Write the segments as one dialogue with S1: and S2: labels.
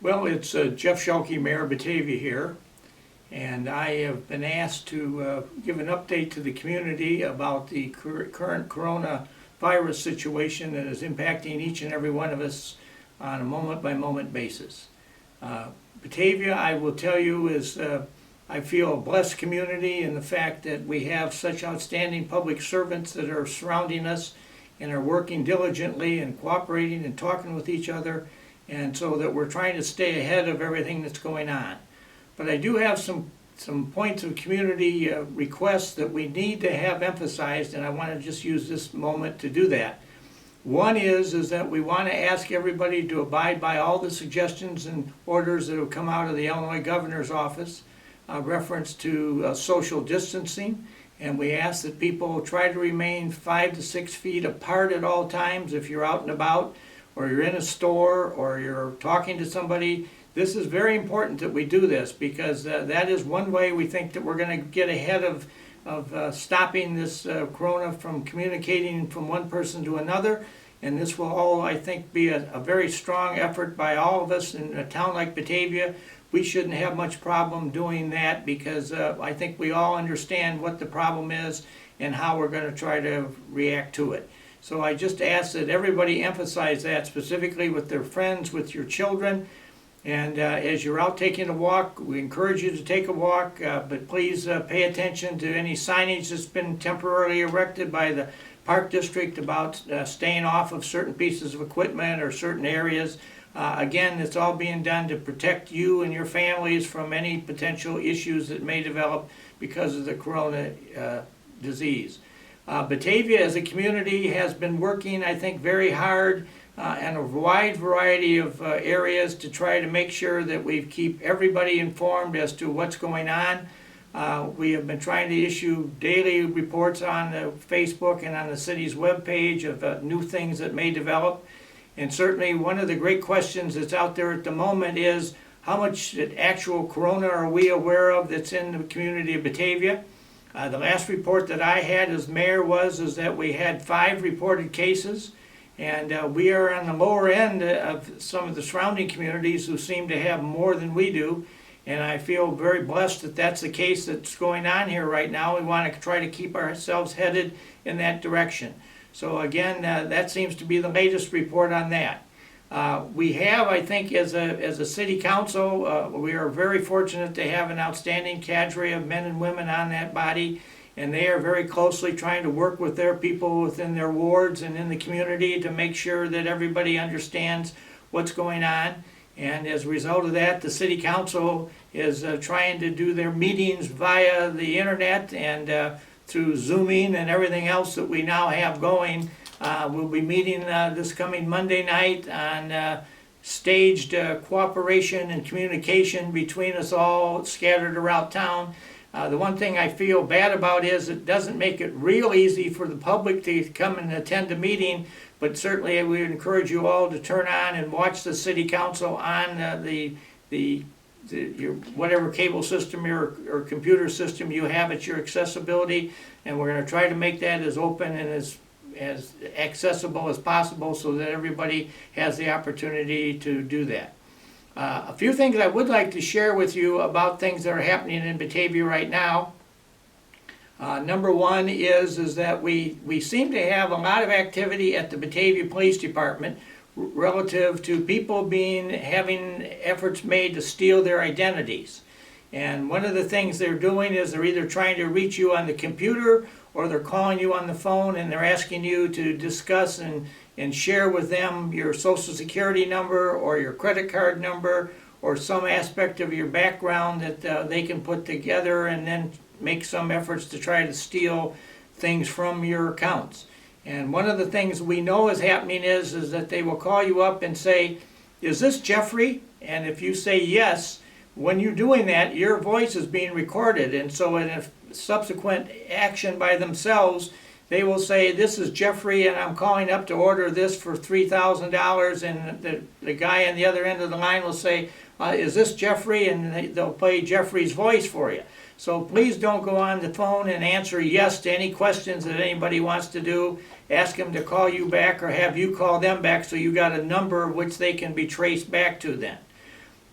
S1: Well, it's Jeff Schielke, Mayor of Batavia here, and I have been asked to give an update to the community about the current coronavirus situation that is impacting each and every one of us on a moment-by-moment basis. Batavia, I will tell you, is I feel a blessed community in the fact that we have such outstanding public servants that are surrounding us and are working diligently and cooperating and talking with each other, and so that we're trying to stay ahead of everything that's going on. But I do have some points of community requests that we need to have emphasized, and I want to just use this moment to do that. One is that we want to ask everybody to abide by all the suggestions and orders that have come out of the Illinois Governor's Office, reference to social distancing, and we ask that people try to remain 5 to 6 feet apart at all times if you're out and about, or you're in a store, or you're talking to somebody. This is very important that we do this, because that is one way we think that we're going to get ahead of stopping this corona from communicating from one person to another. And this will all, I think, be a very strong effort by all of us in a town like Batavia. We shouldn't have much problem doing that, because I think we all understand what the problem is and how we're going to try to react to it. So I just ask that everybody emphasize that, specifically with their friends, with your children. And as you're out taking a walk, we encourage you to take a walk, but please pay attention to any signage that's been temporarily erected by the Park District about staying off of certain pieces of equipment or certain areas. Again, it's all being done to protect you and your families from any potential issues that may develop because of the corona disease. Batavia as a community has been working, I think, very hard in a wide variety of areas to try to make sure that we keep everybody informed as to what's going on. We have been trying to issue daily reports on Facebook and on the city's webpage of new things that may develop. And certainly one of the great questions that's out there at the moment is how much actual corona are we aware of that's in the community of Batavia? The last report that I had as mayor was that we had 5 reported cases, and we are on the lower end of some of the surrounding communities who seem to have more than we do. And I feel very blessed that that's the case that's going on here right now. We want to try to keep ourselves headed in that direction. So again, that seems to be the latest report on that. We have, I think, as a city council, we are very fortunate to have an outstanding cadre of men and women on that body, and they are very closely trying to work with their people within their wards and in the community to make sure that everybody understands what's going on. And as a result of that, the city council is trying to do their meetings via the internet and through Zooming and everything else that we now have going. We'll be meeting this coming Monday night on staged cooperation and communication between us all scattered around town. The one thing I feel bad about is it doesn't make it real easy for the public to come and attend a meeting, but certainly we would encourage you all to turn on and watch the city council on your whatever cable system or computer system you have at your accessibility, and we're going to try to make that as open and as accessible as possible so that everybody has the opportunity to do that. A few things I would like to share with you about things that are happening in Batavia right now. Number one is that we seem to have a lot of activity at the Batavia Police Department relative to people having efforts made to steal their identities. And one of the things they're doing is they're either trying to reach you on the computer or they're calling you on the phone and they're asking you to discuss and share with them your social security number or your credit card number or some aspect of your background that they can put together and then make some efforts to try to steal things from your accounts. And one of the things we know is happening is that they will call you up and say, "Is this Jeffrey?" And if you say yes, when you're doing that, your voice is being recorded. And so in a subsequent action by themselves, they will say, "This is Jeffrey and I'm calling up to order this for $3,000. And the guy on the other end of the line will say, "Is this Jeffrey?" And they'll play Jeffrey's voice for you. So please don't go on the phone and answer yes to any questions that anybody wants to do. Ask them to call you back or have you call them back so you got a number which they can be traced back to then.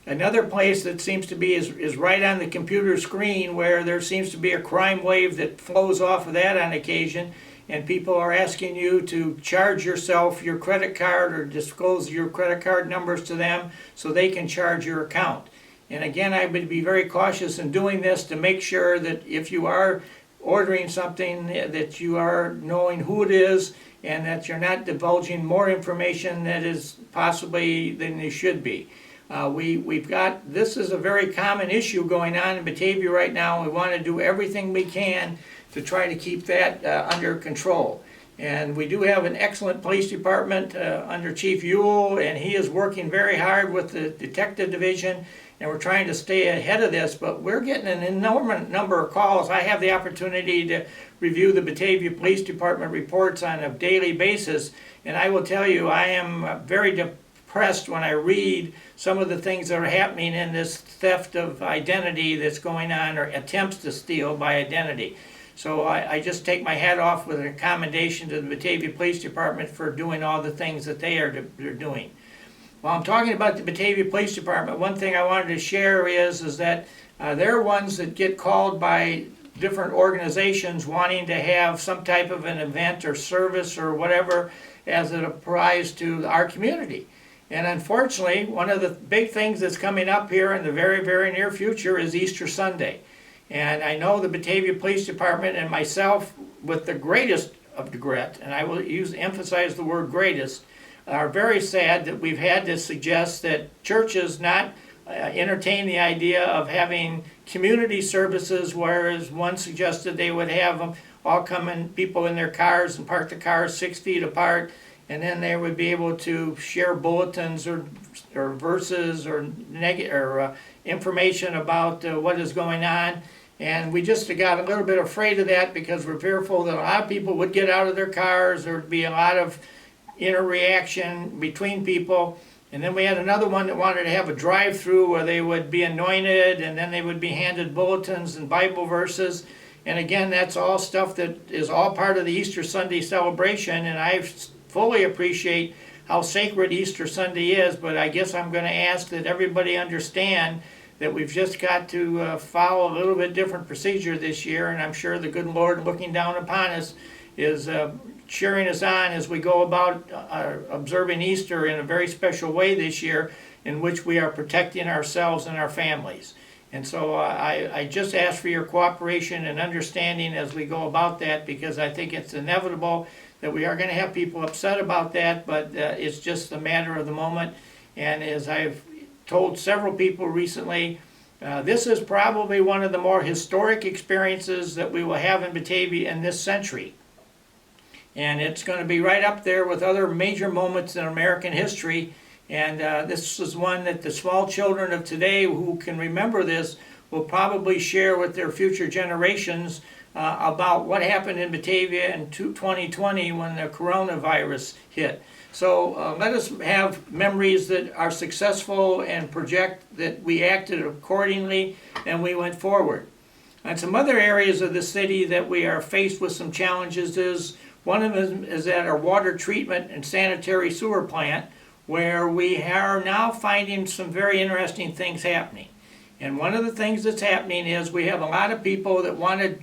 S1: Another place that seems to be is right on the computer screen, where there seems to be a crime wave that flows off of that on occasion, and people are asking you to charge yourself your credit card or disclose your credit card numbers to them so they can charge your account. And again, I would be very cautious in doing this to make sure that if you are ordering something, that you are knowing who it is and that you're not divulging more information that is possibly than you should be. This is a very common issue going on in Batavia right now, and we want to do everything we can to try to keep that under control. And we do have an excellent police department under Chief Ewell, and he is working very hard with the detective division, and we're trying to stay ahead of this, but we're getting an enormous number of calls. I have the opportunity to review the Batavia Police Department reports on a daily basis, and I will tell you, I am very depressed when I read some of the things that are happening in this theft of identity that's going on, or attempts to steal by identity. So I just take my hat off with a commendation to the Batavia Police Department for doing all the things that they're doing. While I'm talking about the Batavia Police Department, one thing I wanted to share is that they're ones that get called by different organizations wanting to have some type of an event or service or whatever as it applies to our community. And unfortunately, one of the big things that's coming up here in the very, very near future is Easter Sunday. And I know the Batavia Police Department and myself, with the greatest of regret, and I will emphasize the word greatest, are very sad that we've had to suggest that churches not entertain the idea of having community services, whereas one suggested they would have them all come in, people in their cars and park the cars 6 feet apart, and then they would be able to share bulletins or verses or information about what is going on. And we just got a little bit afraid of that because we're fearful that a lot of people would get out of their cars, there would be a lot of interaction between people. And then we had another one that wanted to have a drive-through where they would be anointed and then they would be handed bulletins and Bible verses. And again, that's all stuff that is all part of the Easter Sunday celebration, and I fully appreciate how sacred Easter Sunday is, but I guess I'm going to ask that everybody understand that we've just got to follow a little bit different procedure this year, and I'm sure the good Lord looking down upon us is cheering us on as we go about observing Easter in a very special way this year, in which we are protecting ourselves and our families. And so I just ask for your cooperation and understanding as we go about that, because I think it's inevitable that we are going to have people upset about that, but it's just a matter of the moment. And as I've told several people recently, this is probably one of the more historic experiences that we will have in Batavia in this century. And it's going to be right up there with other major moments in American history. And this is one that the small children of today who can remember this will probably share with their future generations about what happened in Batavia in 2020 when the coronavirus hit. So let us have memories that are successful and project that we acted accordingly and we went forward. And some other areas of the city that we are faced with some challenges is, one of them is at our water treatment and sanitary sewer plant, where we are now finding some very interesting things happening. And one of the things that's happening is we have a lot of people that want to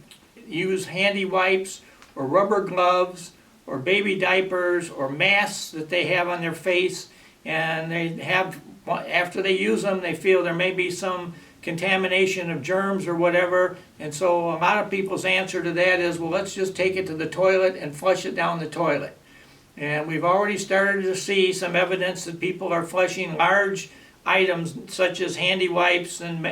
S1: use handy wipes or rubber gloves or baby diapers or masks that they have on their face, and they have, after they use them, they feel there may be some contamination of germs or whatever, and so a lot of people's answer to that is, well, let's just take it to the toilet and flush it down the toilet. And we've already started to see some evidence that people are flushing large items such as handy wipes and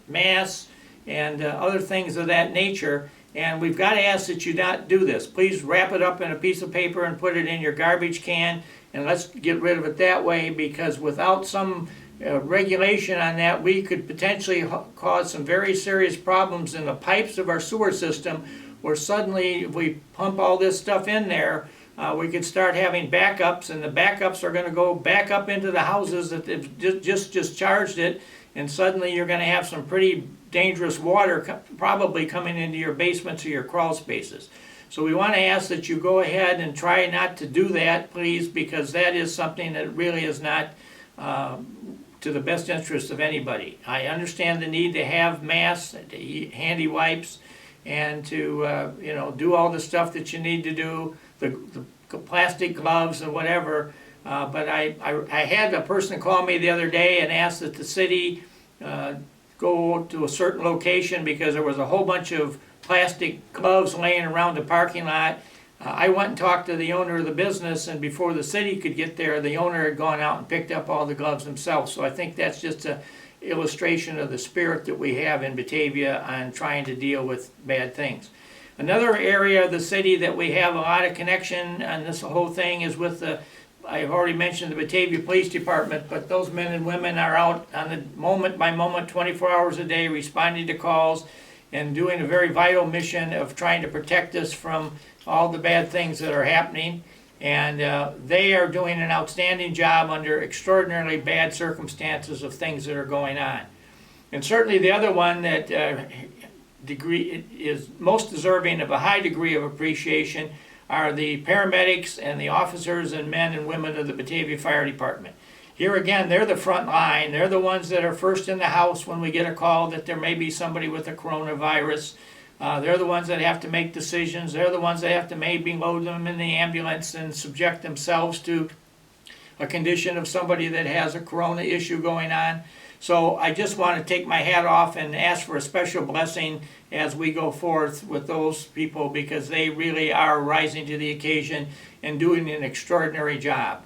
S1: masks and other things of that nature. And we've got to ask that you not do this. Please wrap it up in a piece of paper and put it in your garbage can, and let's get rid of it that way, because without some regulation on that, we could potentially cause some very serious problems in the pipes of our sewer system, where suddenly if we pump all this stuff in there, we could start having backups, and the backups are going to go back up into the houses that have just discharged it, and suddenly you're going to have some pretty dangerous water probably coming into your basements or your crawl spaces. So we want to ask that you go ahead and try not to do that, please, because that is something that really is not to the best interest of anybody. I understand the need to have masks, handy wipes, and to do all the stuff that you need to do, the plastic gloves and whatever. But I had a person call me the other day and ask that the city go to a certain location because there was a whole bunch of plastic gloves laying around the parking lot. I went and talked to the owner of the business, and before the city could get there, the owner had gone out and picked up all the gloves himself. So I think that's just an illustration of the spirit that we have in Batavia on trying to deal with bad things. Another area of the city that we have a lot of connection on this whole thing is with I've already mentioned the Batavia Police Department, but those men and women are out on the moment by moment, 24 hours a day, responding to calls and doing a very vital mission of trying to protect us from all the bad things that are happening. And they are doing an outstanding job under extraordinarily bad circumstances of things that are going on. And certainly the other one that is most deserving of a high degree of appreciation are the paramedics and the officers and men and women of the Batavia Fire Department. Here again, they're the front line. They're the ones that are first in the house when we get a call that there may be somebody with a coronavirus. They're the ones that have to make decisions. They're the ones that have to maybe load them in the ambulance and subject themselves to a condition of somebody that has a corona issue going on. So I just want to take my hat off and ask for a special blessing as we go forth with those people, because they really are rising to the occasion and doing an extraordinary job.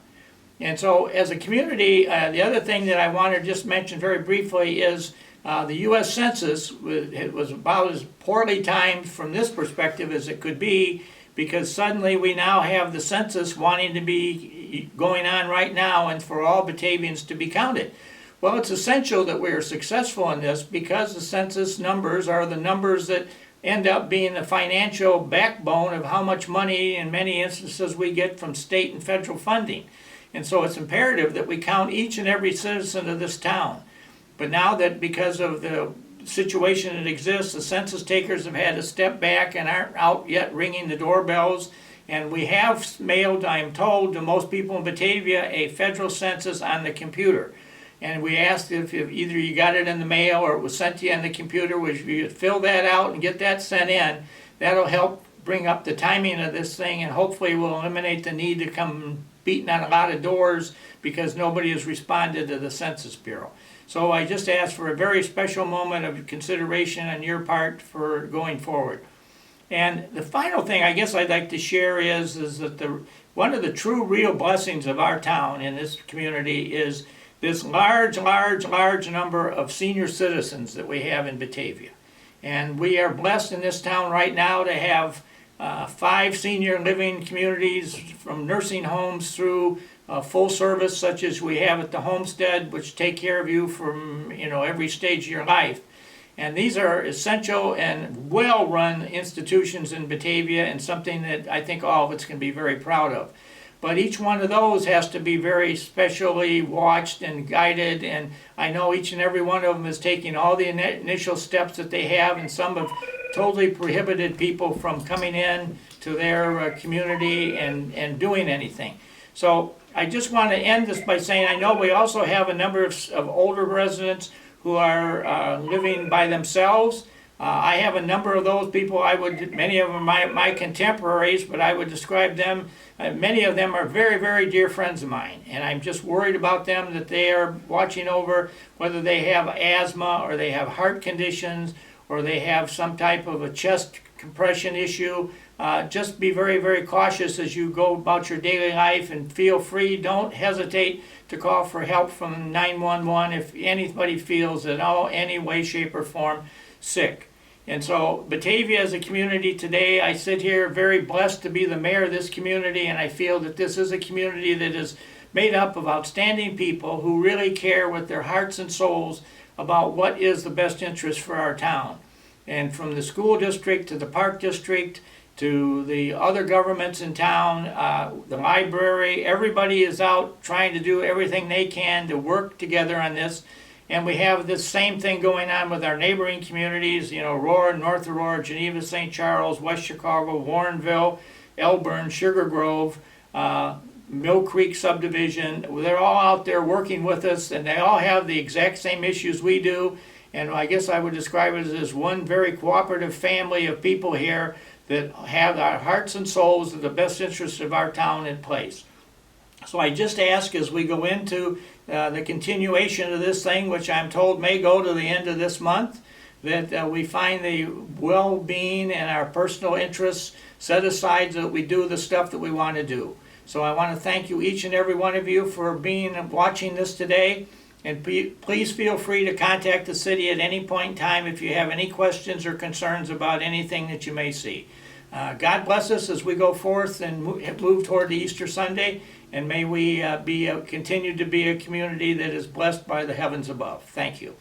S1: And so as a community, the other thing that I want to just mention very briefly is the U.S. Census. It was about as poorly timed from this perspective as it could be, because suddenly we now have the census wanting to be going on right now and for all Batavians to be counted. Well, it's essential that we are successful in this, because the census numbers are the numbers that end up being the financial backbone of how much money in many instances we get from state and federal funding. And so it's imperative that we count each and every citizen of this town. But now that because of the situation that exists, the census takers have had to step back and aren't out yet ringing the doorbells. And we have mailed, I am told, to most people in Batavia a federal census on the computer. And we asked if either you got it in the mail or it was sent to you on the computer, which you fill that out and get that sent in. That'll help bring up the timing of this thing, and hopefully will eliminate the need to come beating on a lot of doors because nobody has responded to the Census Bureau. So I just ask for a very special moment of consideration on your part for going forward. And the final thing I guess I'd like to share is that one of the true real blessings of our town in this community is this large number of senior citizens that we have in Batavia. And we are blessed in this town right now to have 5 senior living communities, from nursing homes through full service, such as we have at the Homestead, which take care of you from every stage of your life. And these are essential and well-run institutions in Batavia, and something that I think all of us can be very proud of. But each one of those has to be very specially watched and guided, and I know each and every one of them is taking all the initial steps that they have, and some have totally prohibited people from coming in to their community and doing anything. So I just want to end this by saying I know we also have a number of older residents who are living by themselves. I have a number of those people. Many of them are my contemporaries, but I would describe them, many of them are very, very dear friends of mine. And I'm just worried about them, that they are watching over whether they have asthma or they have heart conditions or they have some type of a chest compression issue. Just be very, very cautious as you go about your daily life, and feel free. Don't hesitate to call for help from 911 if anybody feels at all, any way, shape, or form sick. And so Batavia as a community today, I sit here very blessed to be the mayor of this community, and I feel that this is a community that is made up of outstanding people who really care with their hearts and souls about what is the best interest for our town. And from the school district to the park district to the other governments in town, the library, everybody is out trying to do everything they can to work together on this. And we have this same thing going on with our neighboring communities, Aurora, North Aurora, Geneva, St. Charles, West Chicago, Warrenville, Elburn, Sugar Grove, Mill Creek subdivision. They're all out there working with us, and they all have the exact same issues we do. And I guess I would describe it as one very cooperative family of people here that have our hearts and souls of the best interest of our town in place. So I just ask as we go into the continuation of this thing, which I'm told may go to the end of this month, that we find the well-being and our personal interests set aside so that we do the stuff that we want to do. So I want to thank you, each and every one of you, for being and watching this today. And please feel free to contact the city at any point in time if you have any questions or concerns about anything that you may see. God bless us as we go forth and move toward the Easter Sunday, and may we continue to be a community that is blessed by the heavens above. Thank you.